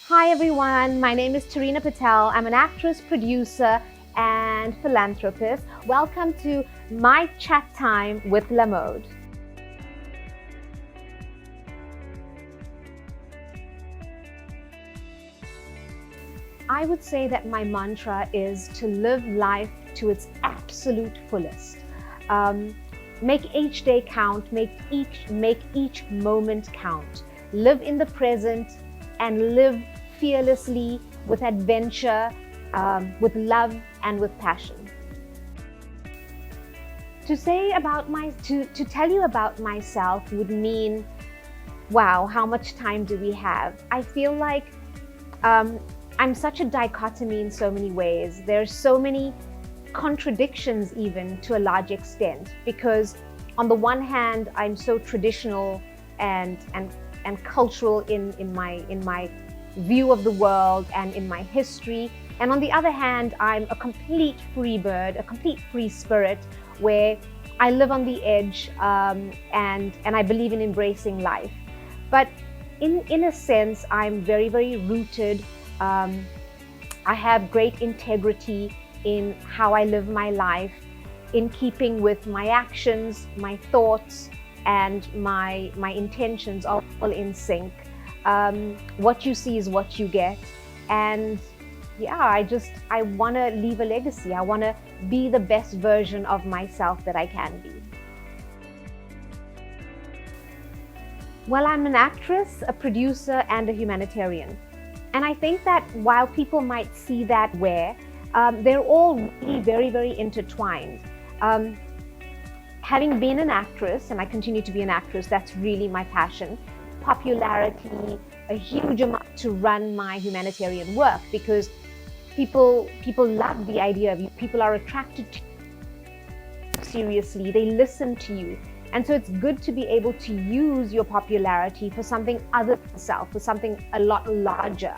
Hi everyone, my name is Tarina Patel. I'm an actress, producer, and philanthropist. Welcome to my chat time with La Mode. I would say that my mantra is to live life to its absolute fullest. Make each day count, make each moment count. Live in the present and live fearlessly with adventure, with love and with passion. To tell you about myself would mean, wow, how much time do we have? I feel like I'm such a dichotomy in so many ways. There's so many contradictions even to a large extent, because on the one hand, I'm so traditional and cultural in my view of the world and in my history. And on the other hand, I'm a complete free bird, a complete free spirit, where I live on the edge and I believe in embracing life. But in a sense, I'm very, very rooted. I have great integrity in how I live my life, in keeping with my actions, my thoughts, and my intentions are all in sync. What you see is what you get. And yeah, I want to leave a legacy. I want to be the best version of myself that I can be. Well, I'm an actress, a producer, and a humanitarian. And I think that while people might see that they're all really very, very intertwined. Having been an actress, and I continue to be an actress, that's really my passion. Popularity, a huge amount to run my humanitarian work, because people love the idea of you. People are attracted to you seriously. They listen to you. And so it's good to be able to use your popularity for something other than self, for something a lot larger.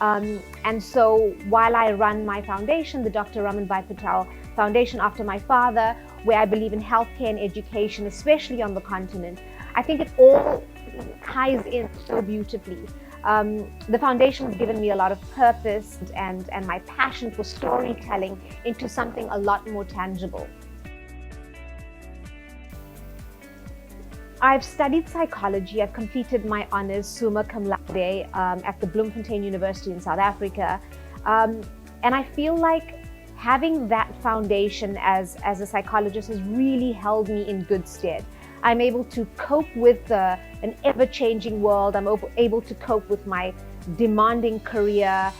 And so while I run my foundation, the Dr. Ramanbhai Patel Foundation, after my father, where I believe in healthcare and education, especially on the continent, I think it all ties in so beautifully. The foundation has given me a lot of purpose and my passion for storytelling into something a lot more tangible. I've studied psychology. I've completed my honors summa cum laude at the Bloemfontein University in South Africa. And I feel like having that foundation as a psychologist has really held me in good stead. I'm able to cope with an ever-changing world. I'm able to cope with my demanding career,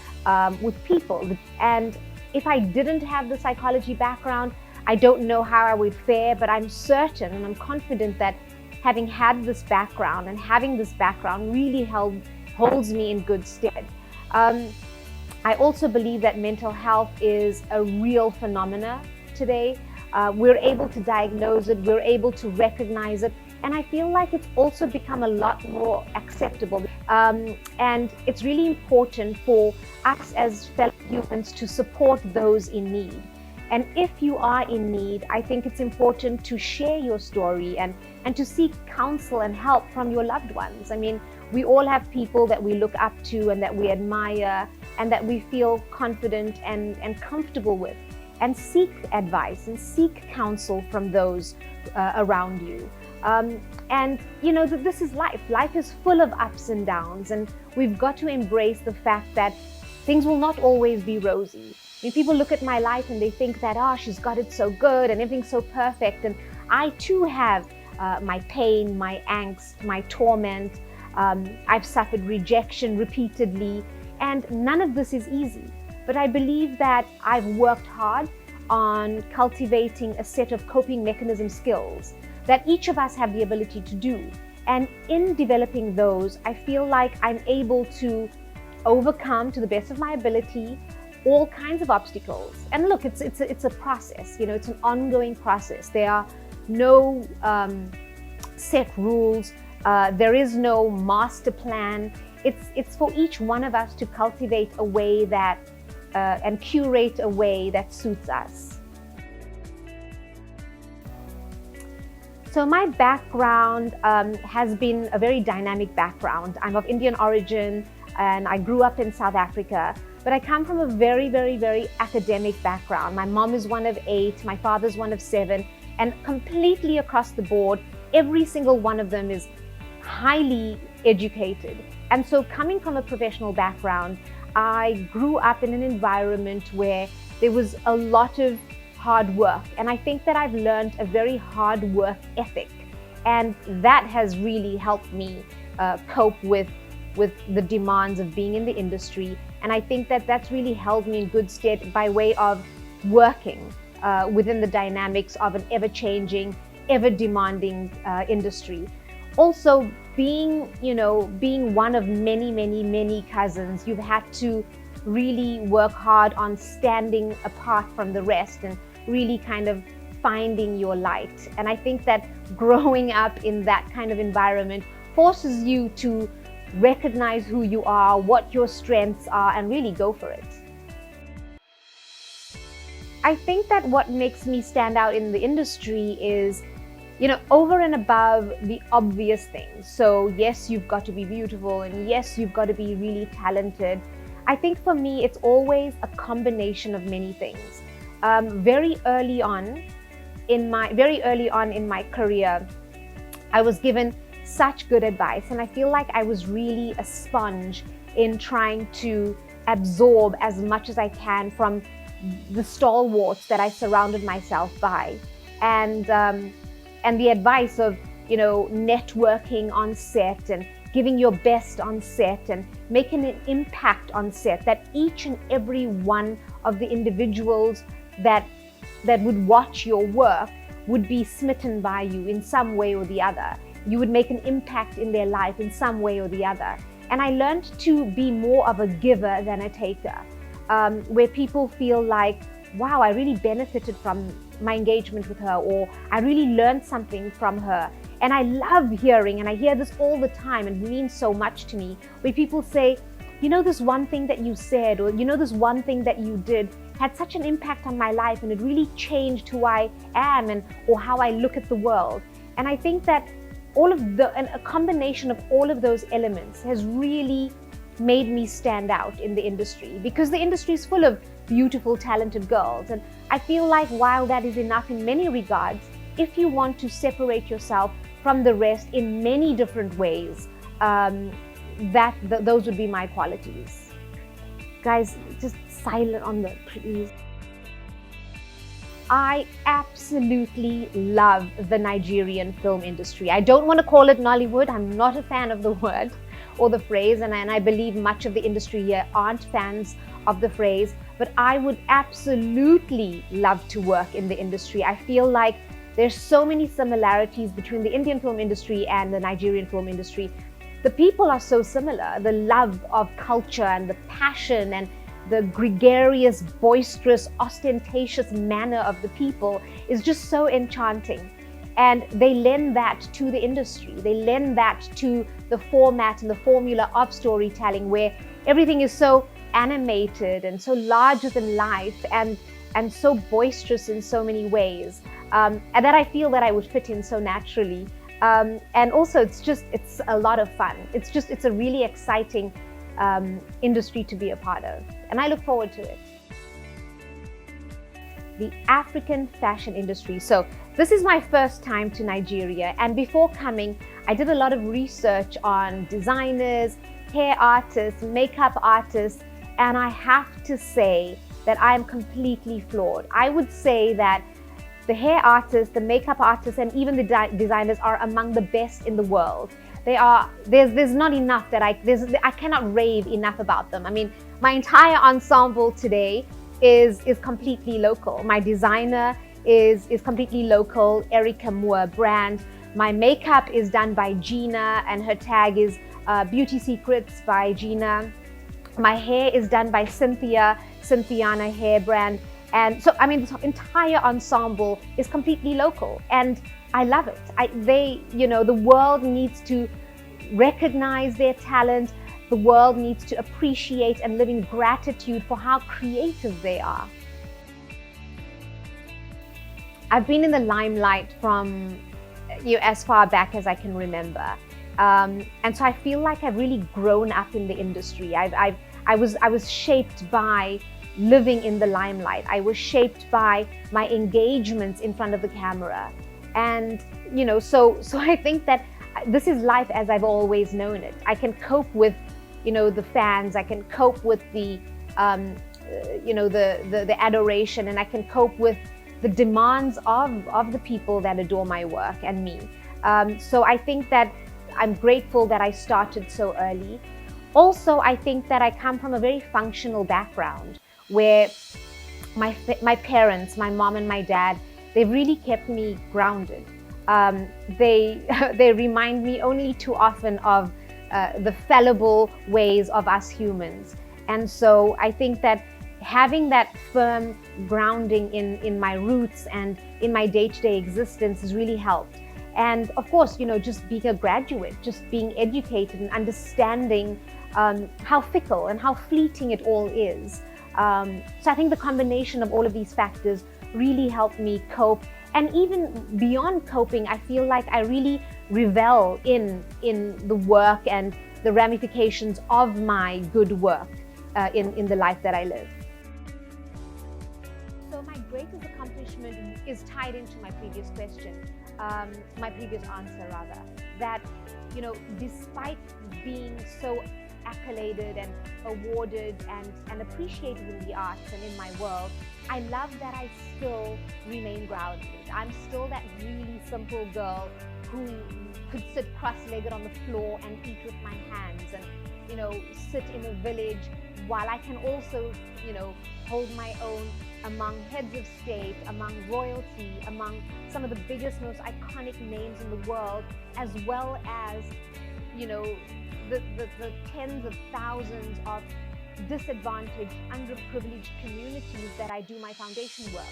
with people. And if I didn't have the psychology background, I don't know how I would fare, but I'm certain and I'm confident that having had this background and having this background really holds me in good stead. I also believe that mental health is a real phenomena today. We're able to diagnose it, we're able to recognize it, and I feel like it's also become a lot more acceptable. And it's really important for us as fellow humans to support those in need. And if you are in need, I think it's important to share your story and to seek counsel and help from your loved ones. I mean, we all have people that we look up to and that we admire and that we feel confident and comfortable with. And seek advice and seek counsel from those around you. And you know, this is life. Life is full of ups and downs, and we've got to embrace the fact that things will not always be rosy. I mean, people look at my life and they think that, she's got it so good and everything's so perfect. And I too have my pain, my angst, my torment. I've suffered rejection repeatedly, and none of this is easy. But I believe that I've worked hard on cultivating a set of coping mechanism skills that each of us have the ability to do. And in developing those, I feel like I'm able to overcome, to the best of my ability, all kinds of obstacles. And look, it's a process, you know, it's an ongoing process. There are no set rules. There is no master plan. It's for each one of us to cultivate a way that and curate a way that suits us. So my background has been a very dynamic background. I'm of Indian origin. and I grew up in South Africa, but I come from a very, very, very academic background. My mom is one of 8, my father's one of 7, and completely across the board, every single one of them is highly educated. And so coming from a professional background, I grew up in an environment where there was a lot of hard work. And I think that I've learned a very hard work ethic. And that has really helped me cope with the demands of being in the industry. And I think that that's really held me in good stead by way of working within the dynamics of an ever-changing, ever-demanding industry. Also, being one of many, many, many cousins, you've had to really work hard on standing apart from the rest and really kind of finding your light. And I think that growing up in that kind of environment forces you to recognize who you are, what your strengths are, and really go for it. I think that what makes me stand out in the industry is, over and above the obvious things. So yes, you've got to be beautiful, and yes, you've got to be really talented. I think for me, it's always a combination of many things. Very early on in my career, I was given such good advice, and I feel like I was really a sponge in trying to absorb as much as I can from the stalwarts that I surrounded myself by, and the advice of networking on set and giving your best on set and making an impact on set, that each and every one of the individuals that would watch your work would be smitten by you in some way or the other. You would make an impact in their life in some way or the other. And I learned to be more of a giver than a taker, where people feel like, wow, I really benefited from my engagement with her, or I really learned something from her. And I love hearing, and I hear this all the time, and it means so much to me, where people say, this one thing that you said, or this one thing that you did had such an impact on my life, and it really changed who I am or how I look at the world. And I think that a combination of all of those elements has really made me stand out in the industry, because the industry is full of beautiful, talented girls. And I feel like while that is enough in many regards, if you want to separate yourself from the rest in many different ways, those would be my qualities. Guys, just silent on the please. I absolutely love the Nigerian film industry. I don't want to call it Nollywood. I'm not a fan of the word or the phrase, and I believe much of the industry here aren't fans of the phrase, but I would absolutely love to work in the industry. I feel like there's so many similarities between the Indian film industry and the Nigerian film industry. The people are so similar. The love of culture and the passion and the gregarious, boisterous, ostentatious manner of the people is just so enchanting. And they lend that to the industry. They lend that to the format and the formula of storytelling, where everything is so animated and so larger than life and so boisterous in so many ways. And that I feel that I would fit in so naturally. And also it's a lot of fun. It's a really exciting industry to be a part of, and I look forward to it. The African fashion industry. So this is my first time to Nigeria, and before coming, I did a lot of research on designers, hair artists, makeup artists, and I have to say that I am completely floored. I would say that the hair artists, the makeup artists, and even the designers are among the best in the world. There's not enough that I cannot rave enough about them. I mean, my entire ensemble today is completely local. My designer is completely local, Erica Moore brand. My makeup is done by Gina, and her tag is Beauty Secrets by Gina. My hair is done by Cynthiana hair brand. And so, I mean, this entire ensemble is completely local, and I love it. The world needs to recognize their talent. The world needs to appreciate and live in gratitude for how creative they are. I've been in the limelight from as far back as I can remember. And so I feel like I've really grown up in the industry. I was shaped by living in the limelight. I was shaped by my engagements in front of the camera. And, so I think that this is life as I've always known it. I can cope with, the fans. I can cope with the adoration, and I can cope with the demands of the people that adore my work and me. So I think that I'm grateful that I started so early. Also, I think that I come from a very functional background where my parents, my mom and my dad, they've really kept me grounded. They remind me only too often of the fallible ways of us humans. And so I think that having that firm grounding in my roots and in my day-to-day existence has really helped. And of course, just being a graduate, just being educated and understanding how fickle and how fleeting it all is. So I think the combination of all of these factors really helped me cope. And even beyond coping, I feel like I really revel in the work and the ramifications of my good work in the life that I live. So my greatest accomplishment is tied into my previous question, my previous answer rather, that, despite being so accoladed and awarded and appreciated in the arts and in my world, I love that I still remain grounded. I'm still that really simple girl who could sit cross-legged on the floor and eat with my hands and, sit in a village, while I can also, hold my own among heads of state, among royalty, among some of the biggest, most iconic names in the world, as well as, the tens of thousands of disadvantaged, underprivileged communities that I do my foundation work.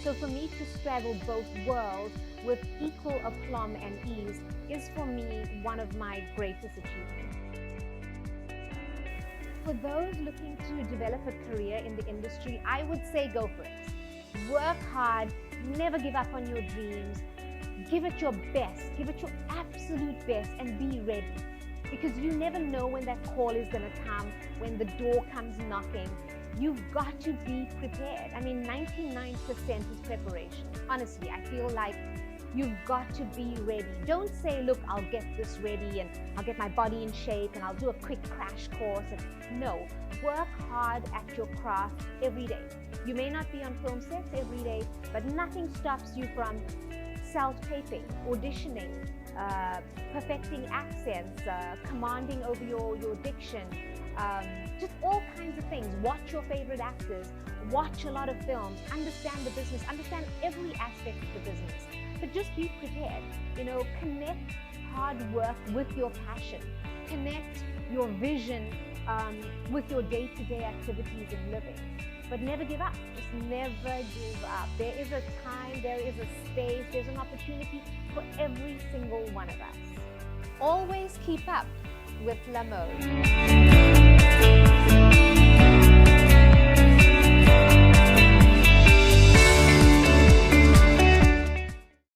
So for me to straddle both worlds with equal aplomb and ease is for me one of my greatest achievements. For those looking to develop a career in the industry, I would say go for it. Work hard, never give up on your dreams, give it your best, give it your absolute best, and be ready. Because you never know when that call is going to come, when the door comes knocking. You've got to be prepared. 99% is preparation. Honestly, I feel like you've got to be ready. Don't say, look, I'll get this ready and I'll get my body in shape and I'll do a quick crash course. No, work hard at your craft every day. You may not be on film sets every day, but nothing stops you from self-taping, auditioning, perfecting accents, commanding over your diction, just all kinds of things. Watch your favorite actors, watch a lot of films, understand the business, understand every aspect of the business, but just be prepared. Connect hard work with your passion, connect your vision with your day-to-day activities and living. But never give up. Just never give up. There is a time, there is a space, there's an opportunity for every single one of us. Always keep up with la mode.